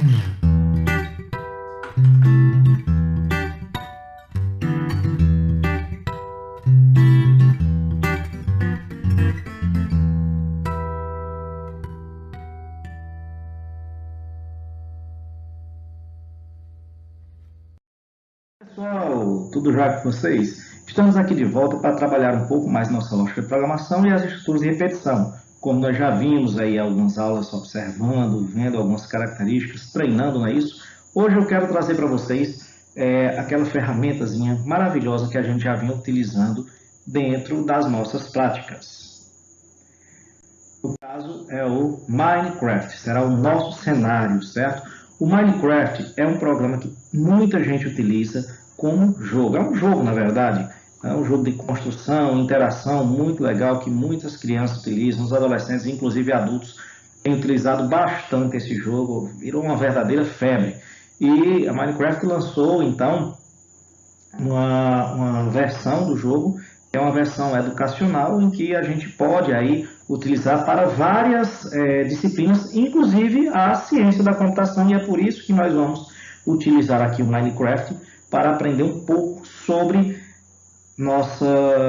Pessoal, tudo já com vocês? Estamos aqui de volta para trabalhar um pouco mais nossa lógica de programação e as estruturas de repetição. Como nós já vimos aí algumas aulas observando, vendo algumas características, treinando, não é isso? Hoje eu quero trazer para vocês aquela ferramentazinha maravilhosa que a gente já vinha utilizando dentro das nossas práticas. No caso é o Minecraft, será o nosso cenário, certo? O Minecraft é um programa que muita gente utiliza como jogo. É um jogo, na verdade. É um jogo de construção, interação muito legal que muitas crianças utilizam, os adolescentes, inclusive adultos, têm utilizado bastante esse jogo. Virou uma verdadeira febre. E a Minecraft lançou, então, uma versão do jogo, que é uma versão educacional, em que a gente pode aí utilizar para várias disciplinas, inclusive a ciência da computação, e é por isso que nós vamos utilizar aqui o Minecraft para aprender um pouco sobre nossa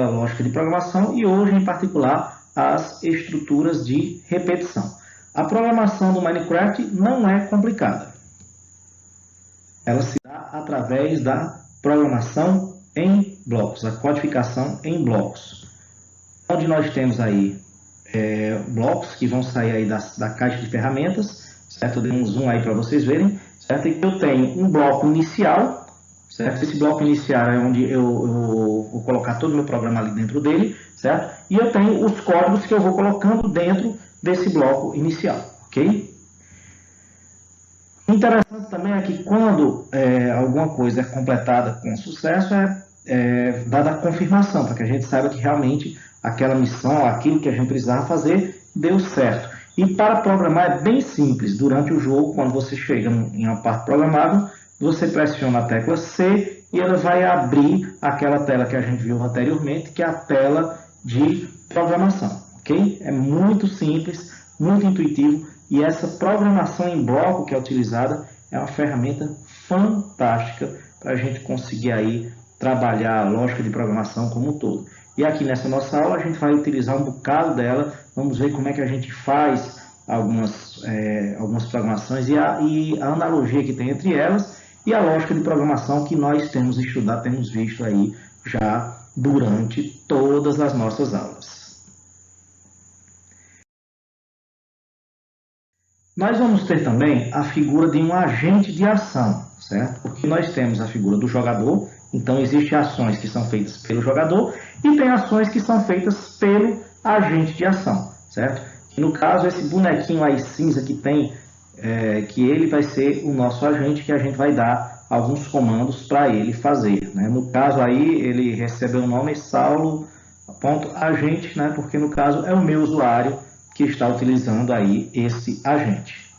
lógica de programação e hoje, em particular, as estruturas de repetição. A programação do Minecraft não é complicada. Ela se dá através da programação em blocos, a codificação em blocos. Onde nós temos aí blocos que vão sair aí da caixa de ferramentas, certo? Eu dei um zoom aí para vocês verem, certo? E eu tenho um bloco inicial, certo? Esse bloco inicial é onde eu vou colocar todo o meu programa ali dentro dele, certo? E eu tenho os códigos que eu vou colocando dentro desse bloco inicial, ok? Interessante também é que quando alguma coisa é completada com sucesso, é dada a confirmação, para que a gente saiba que realmente aquela missão, aquilo que a gente precisava fazer, deu certo. E para programar é bem simples. Durante o jogo, quando você chega em uma parte programável, você pressiona a tecla C e ela vai abrir aquela tela que a gente viu anteriormente, que é a tela de programação, ok? É muito simples, muito intuitivo, e essa programação em bloco que é utilizada é uma ferramenta fantástica para a gente conseguir aí trabalhar a lógica de programação como um todo. E aqui nessa nossa aula a gente vai utilizar um bocado dela, vamos ver como é que a gente faz algumas programações e a analogia que tem entre elas e a lógica de programação que nós temos estudado, temos visto aí já durante todas as nossas aulas. Nós vamos ter também a figura de um agente de ação, certo? Porque nós temos a figura do jogador, então existem ações que são feitas pelo jogador e tem ações que são feitas pelo agente de ação, certo? E no caso, esse bonequinho aí cinza que tem, que ele vai ser o nosso agente, que a gente vai dar alguns comandos para ele fazer, né? No caso aí, ele recebeu o nome Saulo.agente, né? Porque no caso é o meu usuário que está utilizando aí esse agente.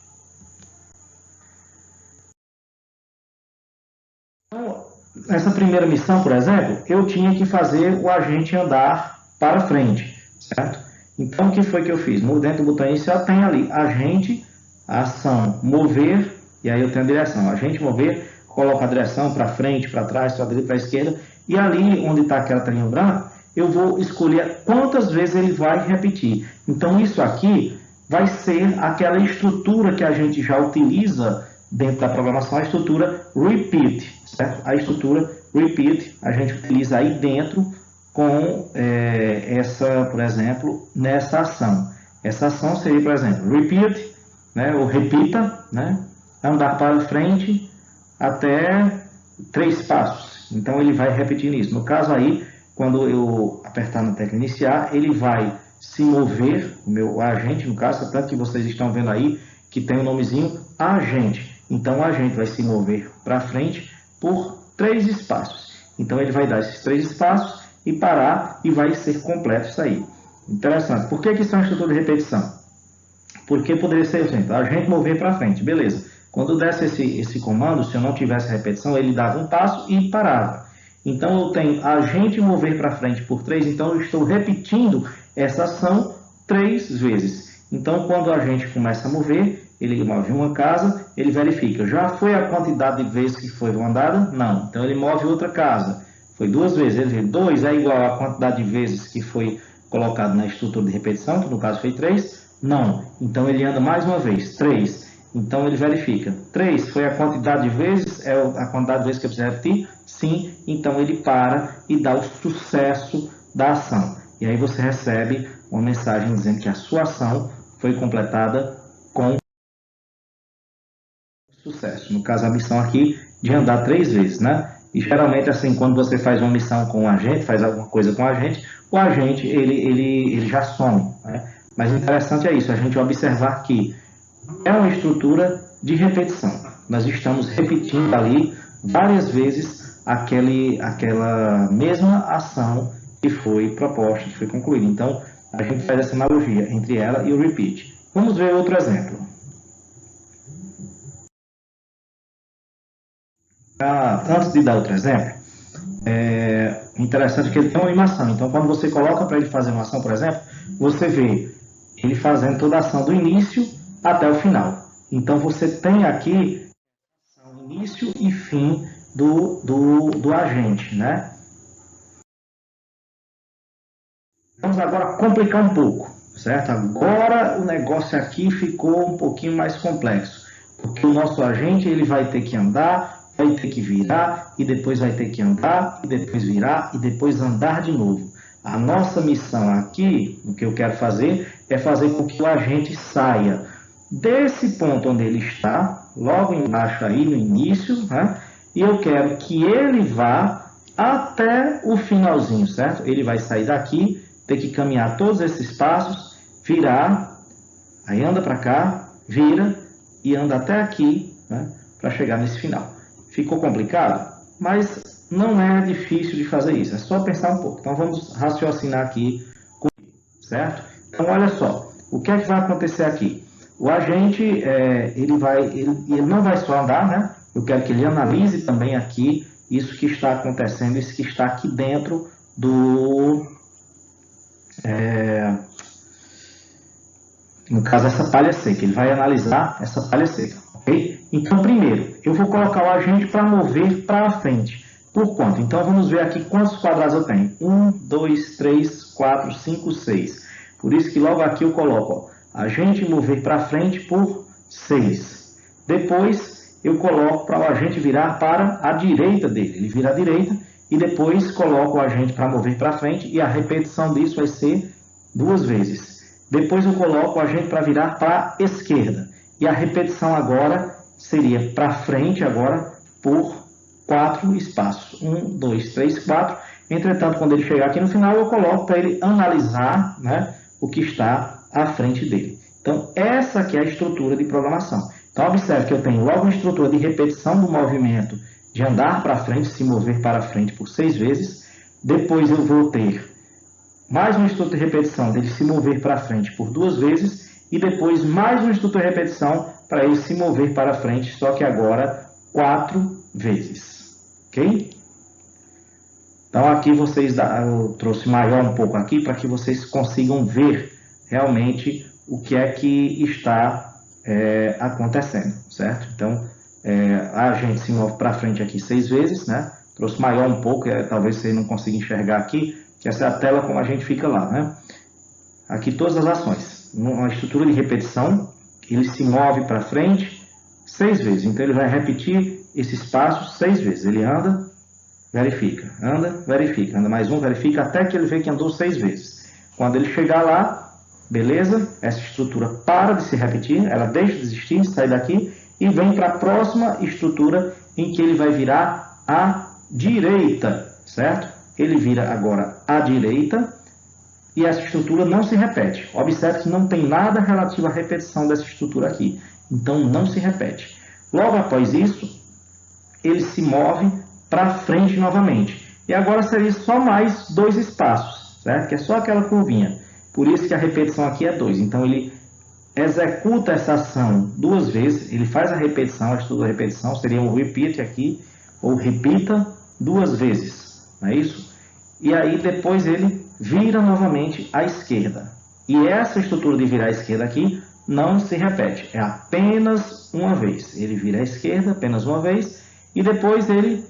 Então, nessa primeira missão, por exemplo, eu tinha que fazer o agente andar para frente, certo? Então, o que foi que eu fiz? Dentro do botão inicial tem ali agente, ação, mover, e aí eu tenho a direção. Agente, mover, coloco a direção para frente, para trás, para a direita, para a esquerda, e ali onde está aquela telinha branca, eu vou escolher quantas vezes ele vai repetir. Então, isso aqui vai ser aquela estrutura que a gente já utiliza dentro da programação, a estrutura repeat, certo? A estrutura repeat a gente utiliza aí dentro com por exemplo, nessa ação. Essa ação seria, por exemplo, repeat, né, ou repita, né, andar para frente até 3 passos. Então, ele vai repetir isso. No caso aí, quando eu apertar na tecla iniciar, ele vai se mover, o meu agente, no caso, tanto que vocês estão vendo aí, que tem o nomezinho agente. Então, o agente vai se mover para frente por 3 espaços. Então, ele vai dar esses 3 espaços e parar e vai ser completo isso aí. Interessante. Por que isso é uma estrutura de repetição? Porque poderia ser assim, agente mover para frente, beleza. Quando desse esse comando, se eu não tivesse repetição, ele dava um passo e parava. Então, eu tenho agente mover para frente por 3, então eu estou repetindo essa ação 3 vezes. Então, quando a gente começa a mover, ele move uma casa, ele verifica, já foi a quantidade de vezes que foi andada? Não. Então ele move outra casa, foi 2 vezes, ele vê 2 é igual à quantidade de vezes que foi colocado na estrutura de repetição, que no caso foi 3? Não. Então ele anda mais uma vez, 3. Então ele verifica, 3 foi a quantidade de vezes, é a quantidade de vezes que eu preciso repetir? Sim. Então ele para e dá o sucesso da ação. E aí você recebe uma mensagem dizendo que a sua ação foi completada com sucesso. No caso, a missão aqui de andar 3 vezes, né? E geralmente, assim, quando você faz uma missão com um agente, faz alguma coisa com o agente, ele já some, né? Mas o interessante é isso, a gente observar que é uma estrutura de repetição. Nós estamos repetindo ali várias vezes aquela mesma ação que foi proposta, que foi concluída. Então, a gente faz essa analogia entre ela e o repeat. Vamos ver outro exemplo. Antes de dar outro exemplo, é interessante que ele tem uma animação. Então, quando você coloca para ele fazer uma ação, por exemplo, você vê ele fazendo toda a ação do início até o final. Então, você tem aqui o início e fim do agente, né? Vamos agora complicar um pouco, certo? Agora o negócio aqui ficou um pouquinho mais complexo, porque o nosso agente ele vai ter que andar, vai ter que virar, e depois vai ter que andar, e depois virar, e depois andar de novo. A nossa missão aqui, o que eu quero fazer, é fazer com que o agente saia desse ponto onde ele está, logo embaixo aí no início, né? E eu quero que ele vá até o finalzinho, certo? Ele vai sair daqui, ter que caminhar todos esses passos, virar, aí anda para cá, vira e anda até aqui, né? Para chegar nesse final. Ficou complicado? Mas não é difícil de fazer isso, é só pensar um pouco. Então vamos raciocinar aqui comigo, certo? Então olha só, o que é que vai acontecer aqui? O agente, ele não vai só andar, né? Eu quero que ele analise também aqui isso que está acontecendo, isso que está aqui dentro no caso, essa palha seca. Ele vai analisar essa palha seca, ok? Então, primeiro, eu vou colocar o agente para mover para frente. Por quanto? Então, vamos ver aqui quantos quadrados eu tenho. 1, 2, 3, 4, 5, 6. Por isso que logo aqui eu coloco, ó, agente mover para frente por 6. Depois, eu coloco para o agente virar para a direita dele. Ele vira à direita e depois coloco o agente para mover para frente e a repetição disso vai ser 2 vezes. Depois eu coloco o agente para virar para a esquerda. E a repetição agora seria para frente agora por 4 espaços. 1, 2, 3, 4. Entretanto, quando ele chegar aqui no final, eu coloco para ele analisar, né, o que está à frente dele. Então, essa aqui é a estrutura de programação. Então, observe que eu tenho logo uma estrutura de repetição do movimento de andar para frente, se mover para frente por 6 vezes. Depois eu vou ter mais uma estrutura de repetição dele se mover para frente por 2 vezes. E depois mais uma estrutura de repetição para ele se mover para frente, só que agora 4 vezes. Ok? Então aqui eu trouxe maior um pouco aqui para que vocês consigam ver realmente o que é que está acontecendo, certo? Então a gente se move para frente aqui 6 vezes, né? Trouxe maior um pouco, talvez você não consiga enxergar aqui, que essa é a tela como a gente fica lá, né? Aqui todas as ações, uma estrutura de repetição, ele se move para frente 6 vezes, então ele vai repetir esses passos 6 vezes, ele anda, verifica, anda mais um, verifica, até que ele vê que andou 6 vezes. Quando ele chegar lá, beleza, essa estrutura para de se repetir, ela deixa de existir, sai daqui e vem para a próxima estrutura em que ele vai virar à direita, certo? Ele vira agora à direita e essa estrutura não se repete. Observe que não tem nada relativo à repetição dessa estrutura aqui, então não se repete. Logo após isso, ele se move para frente novamente. E agora seria só mais 2 espaços, certo? Que é só aquela curvinha. Por isso que a repetição aqui é 2. Então ele executa essa ação 2 vezes, ele faz a repetição, a estrutura da repetição, seria um repeat aqui, ou repita 2 vezes, não é isso? E aí depois ele vira novamente à esquerda. E essa estrutura de virar à esquerda aqui não se repete, é apenas uma vez. Ele vira à esquerda apenas uma vez e depois ele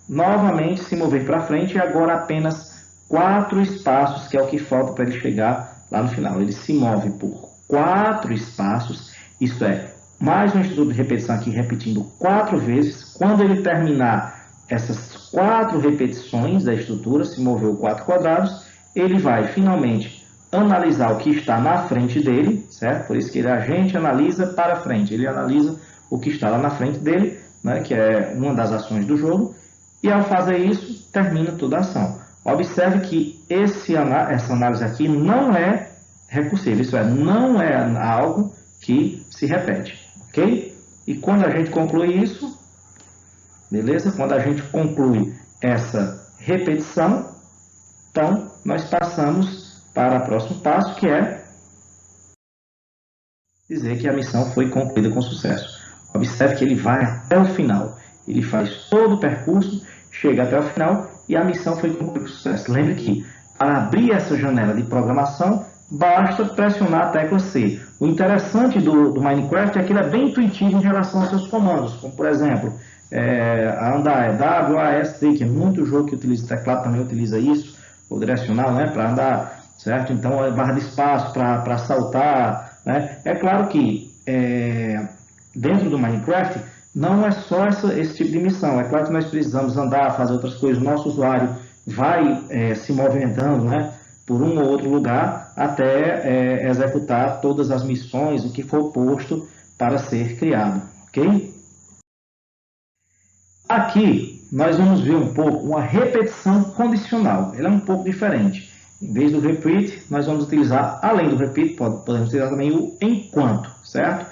novamente se mover para frente e agora apenas 4 espaços, que é o que falta para ele chegar lá no final. Ele se move por 4 espaços, isto é, mais um estudo de repetição aqui repetindo 4 vezes. Quando ele terminar essas 4 repetições da estrutura, se moveu 4 quadrados, ele vai finalmente analisar o que está na frente dele, certo? Por isso que a gente analisa para frente, ele analisa o que está lá na frente dele, né, que é uma das ações do jogo, e ao fazer isso, termina toda a ação. Observe que essa análise aqui não é recursiva, isso é, não é algo que se repete, ok? E quando a gente conclui isso, beleza? Quando a gente conclui essa repetição, então nós passamos para o próximo passo, que é dizer que a missão foi concluída com sucesso. Observe que ele vai até o final, ele faz todo o percurso, chega até o final e a missão foi concluída com sucesso. Lembre que para abrir essa janela de programação, basta pressionar a tecla C. O interessante do Minecraft é que ele é bem intuitivo em relação aos seus comandos, como por exemplo, andar é WASD, que é muito jogo que utiliza teclado, também utiliza isso, o direcional, né, para andar, certo? Então, é barra de espaço para saltar, né? É claro que dentro do Minecraft não é só esse tipo de missão. É claro que nós precisamos andar, fazer outras coisas. O nosso usuário vai se movimentando, né, por um ou outro lugar até executar todas as missões, o que for posto para ser criado, ok? Aqui nós vamos ver um pouco uma repetição condicional. Ela é um pouco diferente. Em vez do repeat, nós vamos utilizar, além do repeat, podemos utilizar também o enquanto, certo?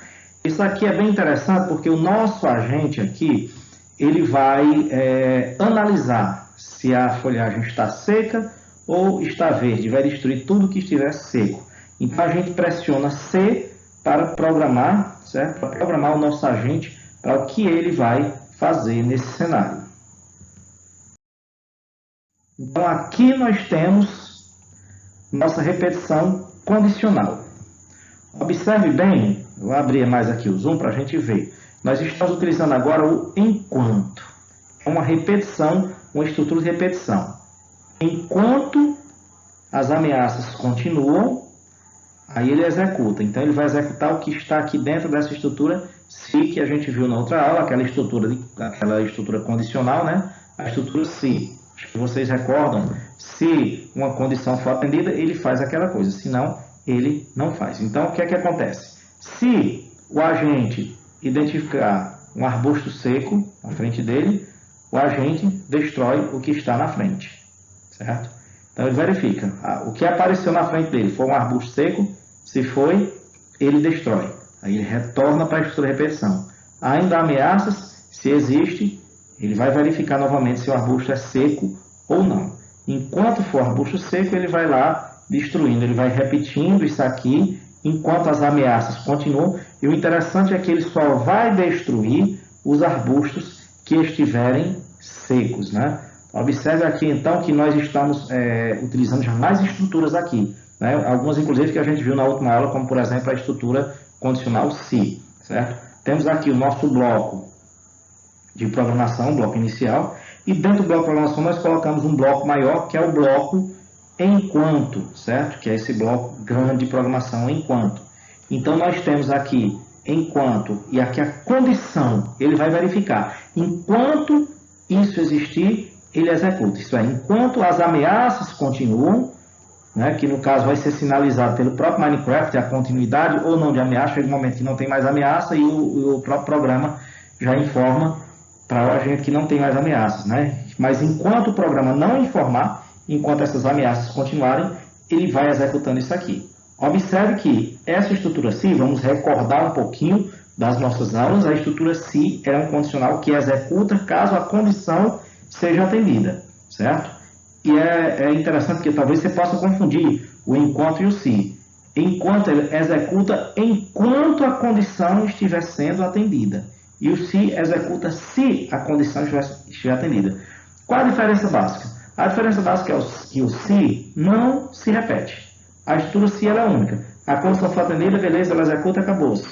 Isso aqui é bem interessante porque o nosso agente aqui, ele vai analisar se a folhagem está seca ou está verde, vai destruir tudo que estiver seco. Então a gente pressiona C para programar, certo? Para programar o nosso agente para o que ele vai fazer nesse cenário. Então aqui nós temos nossa repetição condicional. Observe bem, vou abrir mais aqui o zoom para a gente ver. Nós estamos utilizando agora o enquanto. É uma repetição, uma estrutura de repetição. Enquanto as ameaças continuam, aí ele executa. Então ele vai executar o que está aqui dentro dessa estrutura se que a gente viu na outra aula, aquela estrutura condicional, né? A estrutura se. Acho que vocês recordam, se uma condição for atendida, ele faz aquela coisa, senão ele não faz. Então, o que é que acontece? Se o agente identificar um arbusto seco na frente dele, o agente destrói o que está na frente, certo? Então, ele verifica, o que apareceu na frente dele foi um arbusto seco, se foi, ele destrói. Aí ele retorna para a estrutura de repetição. Ainda há ameaças, se existe, ele vai verificar novamente se o arbusto é seco ou não. Enquanto for arbusto seco, ele vai lá destruindo, ele vai repetindo isso aqui, enquanto as ameaças continuam. E o interessante é que ele só vai destruir os arbustos que estiverem secos, né? Observe aqui então que nós estamos utilizando já mais estruturas aqui, né? Algumas inclusive que a gente viu na última aula, como por exemplo a estrutura condicional se, certo? Temos aqui o nosso bloco de programação, bloco inicial, e dentro do bloco de programação nós colocamos um bloco maior, que é o bloco enquanto, certo? Que é esse bloco grande de programação enquanto. Então nós temos aqui enquanto, e aqui a condição, ele vai verificar. Enquanto isso existir, ele executa. Isso é, enquanto as ameaças continuam, né, que no caso vai ser sinalizado pelo próprio Minecraft, a continuidade ou não de ameaça, chega um momento que não tem mais ameaça e o próprio programa já informa para o agente que não tem mais ameaças, né? Mas enquanto o programa não informar, enquanto essas ameaças continuarem, ele vai executando isso aqui. Observe que essa estrutura se, vamos recordar um pouquinho das nossas aulas, a estrutura se é um condicional que executa caso a condição seja atendida, certo? E é interessante porque talvez você possa confundir o enquanto e o se. Enquanto ele executa enquanto a condição estiver sendo atendida. E o se executa se a condição estiver atendida. Qual a diferença básica? A diferença básica é que o se não se repete. A estrutura se ela é única. A condição foi atendida, beleza, ela executa, acabou-se.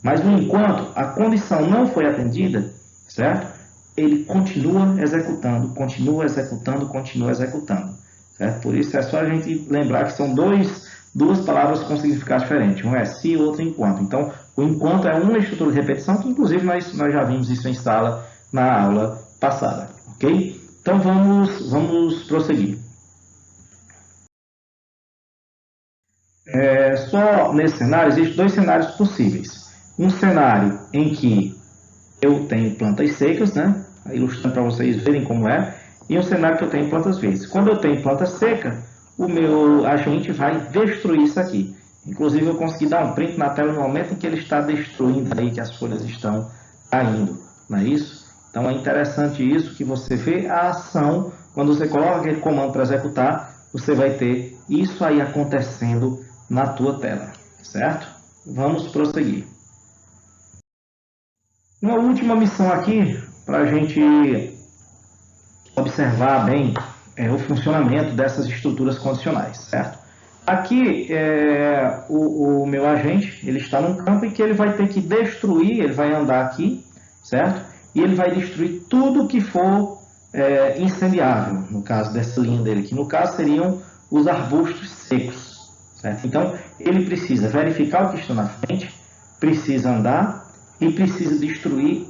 Mas no enquanto a condição não foi atendida, certo? Ele continua executando, continua executando, continua executando. Certo? Por isso é só a gente lembrar que são duas palavras com significado diferente. Um é se, o outro enquanto. Então, o enquanto é uma estrutura de repetição, que inclusive nós já vimos isso em sala na aula passada. Ok? Então, vamos prosseguir. Só nesse cenário, existem dois cenários possíveis. Um cenário em que eu tenho plantas secas, né? Ilustrando para vocês verem como é, e um cenário que eu tenho plantas verdes. Quando eu tenho planta seca, o meu agente vai destruir isso aqui. Inclusive, eu consegui dar um print na tela no momento em que ele está destruindo aí, que as folhas estão caindo, não é isso? Então, é interessante isso, que você vê a ação, quando você coloca aquele comando para executar, você vai ter isso aí acontecendo na tua tela, certo? Vamos prosseguir. Uma última missão aqui, para a gente observar bem o funcionamento dessas estruturas condicionais, certo? Aqui, o meu agente, ele está num campo em que ele vai ter que destruir, ele vai andar aqui, certo? E ele vai destruir tudo que for incendiável, no caso dessa linha dele, que no caso seriam os arbustos secos, certo? Então, ele precisa verificar o que está na frente, precisa andar e precisa destruir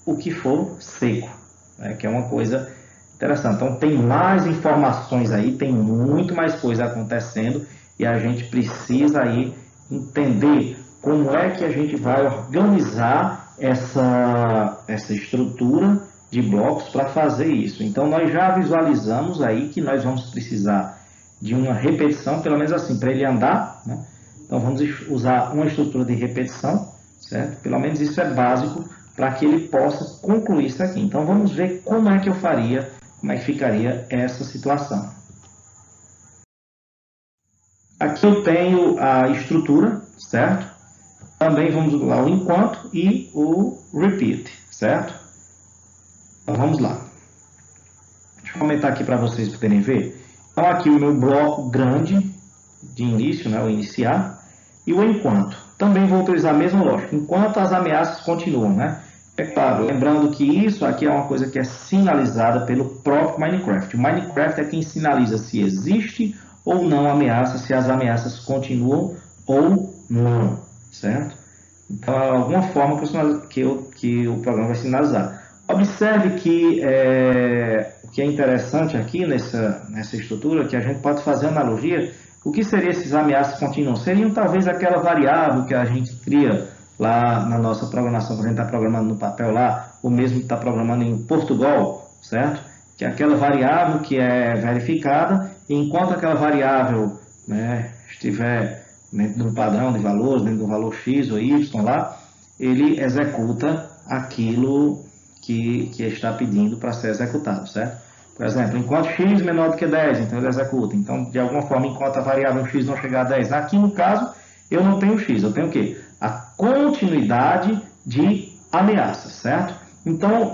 o que for seco, né? Que é uma coisa interessante. Então, tem mais informações aí, tem muito mais coisa acontecendo e a gente precisa aí entender como é que a gente vai organizar essa estrutura de blocos para fazer isso. Então, nós já visualizamos aí que nós vamos precisar de uma repetição, pelo menos assim, para ele andar, né? Então, vamos usar uma estrutura de repetição, certo? Pelo menos isso é básico para que ele possa concluir isso aqui. Então, vamos ver como é que eu faria, como é que ficaria essa situação. Aqui eu tenho a estrutura, certo? Também vamos usar o enquanto e o repeat, certo? Então, vamos lá. Deixa eu comentar aqui para vocês poderem ver. Então, aqui o meu bloco grande de início, né, o iniciar, e o enquanto. Também vou utilizar a mesma lógica, enquanto as ameaças continuam, né? É claro, lembrando que isso aqui é uma coisa que é sinalizada pelo próprio Minecraft. O Minecraft é quem sinaliza se existe ou não ameaça, se as ameaças continuam ou não, certo? Então, é alguma forma que o programa vai sinalizar. Observe que o que é interessante aqui nessa estrutura, que a gente pode fazer analogia, o que seriam esses ameaças contínuas? Seriam talvez aquela variável que a gente cria lá na nossa programação, quando a gente está programando no papel lá, ou mesmo está programando em Portugal, certo? Que é aquela variável que é verificada, e enquanto aquela variável, né, estiver dentro de um padrão de valores, dentro do valor X ou Y lá, ele executa aquilo que está pedindo para ser executado, certo? Por exemplo, enquanto x menor do que 10, então ele executa. Então, de alguma forma, enquanto a variável x não chegar a 10, aqui no caso, eu não tenho x, eu tenho o quê? A continuidade de ameaças, certo? Então,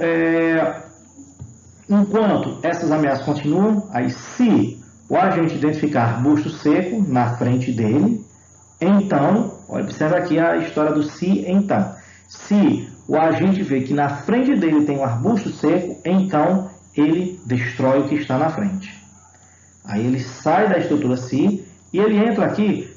enquanto essas ameaças continuam, aí se o agente identificar arbusto seco na frente dele, então, observa aqui a história do se então. Se o agente vê que na frente dele tem um arbusto seco, então ele destrói o que está na frente. Aí ele sai da estrutura se e ele entra aqui.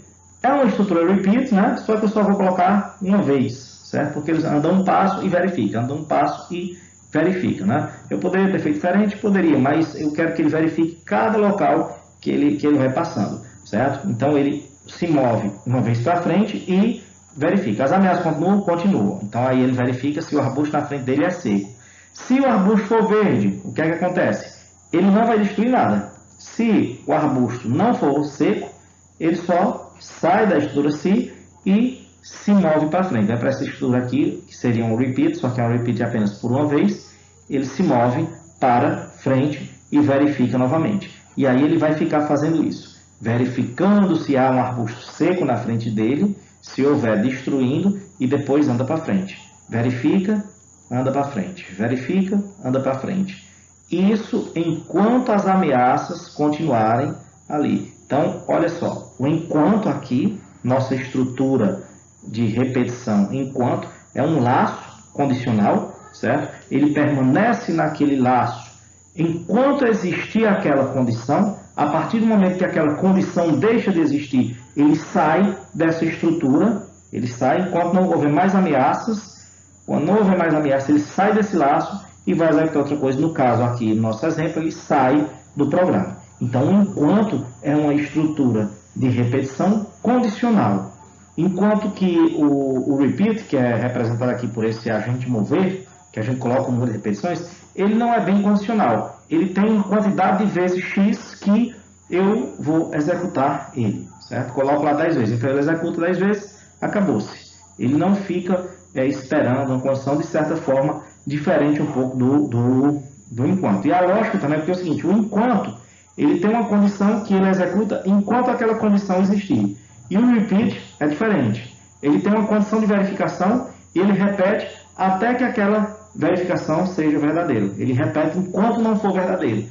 É uma estrutura repeat, né? Só que eu só vou colocar uma vez, certo? Porque eles andam um passo e verifica, andam um passo e verifica, né? Eu poderia ter feito diferente? Poderia, mas eu quero que ele verifique cada local que ele vai passando, certo? Então ele se move uma vez para frente e verifica. As ameaças continuam. Então aí ele verifica se o arbusto na frente dele é seco. Se o arbusto for verde, o que é que acontece? Ele não vai destruir nada. Se o arbusto não for seco, ele só sai da estrutura se e se move para frente. Para essa estrutura aqui, que seria um repeat, só que é um repeat apenas por uma vez, ele se move para frente e verifica novamente. E aí ele vai ficar fazendo isso, verificando se há um arbusto seco na frente dele, se houver, destruindo, e depois anda para frente. Verifica, anda para frente. Verifica, anda para frente. Isso enquanto as ameaças continuarem ali. Então, olha só, o enquanto aqui nossa estrutura de repetição enquanto é um laço condicional, certo? Ele permanece naquele laço enquanto existir aquela condição. A partir do momento que aquela condição deixa de existir, ele sai dessa estrutura, ele sai enquanto não houver mais ameaças. Quando não houver mais ameaças, ele sai desse laço e vai executar outra coisa. No caso aqui, no nosso exemplo, ele sai do programa. Então, enquanto é uma estrutura de repetição condicional, enquanto que o repeat, que é representado aqui por esse agente mover, que a gente coloca o número de repetições, ele não é bem condicional. Ele tem uma quantidade de vezes x que eu vou executar ele, certo? Coloco lá 10 vezes. Então, ele executa 10 vezes, acabou-se. Ele não fica esperando uma condição, de certa forma, diferente um pouco do enquanto. E a lógica também é porque é o seguinte, o enquanto, ele tem uma condição que ele executa enquanto aquela condição existir. E o repeat é diferente. Ele tem uma condição de verificação e ele repete até que aquela verificação seja verdadeira. Ele repete enquanto não for verdadeiro.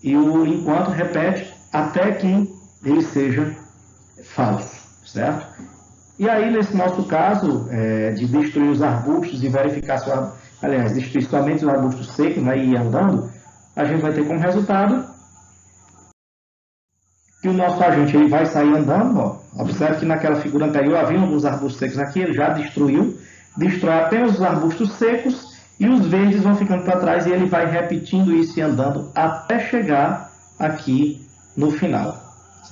E o enquanto repete até que ele seja falso, certo? E aí, nesse nosso caso, de destruir os arbustos e verificar, destruir somente os arbustos secos, né, e ir andando, a gente vai ter como resultado que o nosso agente ele vai sair andando. Ó. Observe que naquela figura anterior havia alguns arbustos secos aqui, ele já destrói apenas os arbustos secos e os verdes vão ficando para trás e ele vai repetindo isso e andando até chegar aqui no final,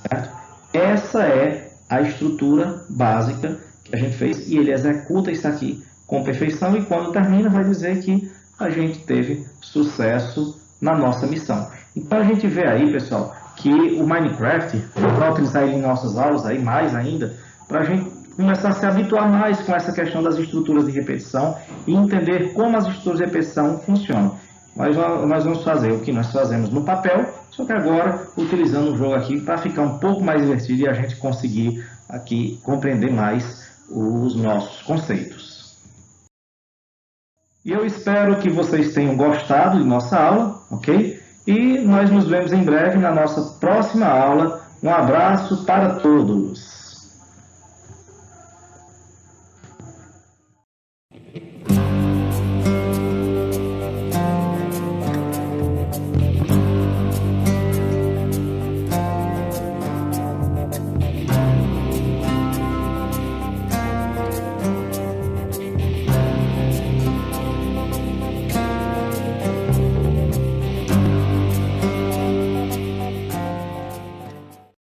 certo? Essa é a estrutura básica que a gente fez e ele executa isso aqui com perfeição e quando termina vai dizer que a gente teve sucesso na nossa missão. Então a gente vê aí, pessoal, que o Minecraft, para utilizar ele em nossas aulas aí mais ainda, para a gente começar a se habituar mais com essa questão das estruturas de repetição e entender como as estruturas de repetição funcionam. Nós vamos fazer o que nós fazemos no papel, só que agora utilizando o jogo aqui para ficar um pouco mais divertido e a gente conseguir aqui compreender mais os nossos conceitos. E eu espero que vocês tenham gostado de nossa aula, ok? E nós nos vemos em breve na nossa próxima aula. Um abraço para todos!